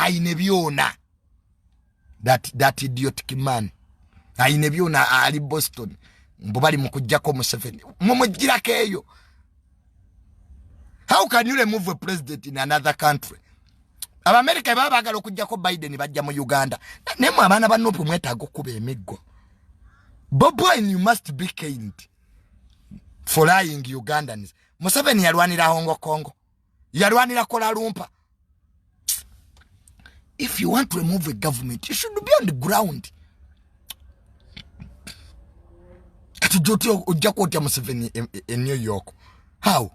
aine byona. That idiotic man. Aine byona ali Boston. Mbobali mu kujjako Museveni. Mumugira keyo. How can you remove a president in another country? America baba bagala okujjako Biden bajja mu Uganda. Nemu abana banopo mwetago kuba emiggo. Boboy, you must be kind for lying Ugandans. Museveni yalwanira Hongo Kongo. Yalwanira Kuala Lumpur. If you want to remove a government, you should be on the ground. Katujoti ojako tia Museveni in New York. How?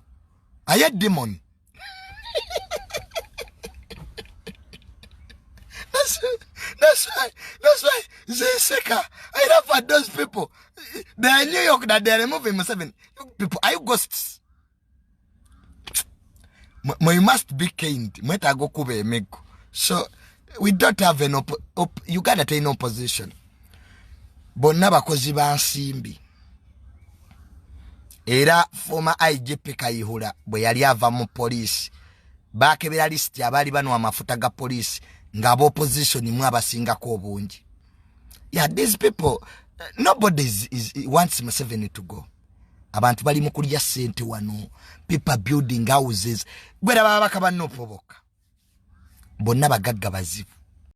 I had demon. That's why Zeseka. I love for those people. They are in New York that they are removing Museveni. People, are you ghosts? You must be kind. So we don't have an you gotta take no opposition. Bonaba koziba nsimbi. Era former IGP Kayihura bwe yali ava mu police. Bakebera list abali bano amafuta ga police ngabo opposition mu abasingako obungi. Yeah, these people, nobody wants Museveni to go. Abantu bali mu kulya sente wano. People building houses. Gwera baba bakaba no poboka. Bonna bagagga bazibu.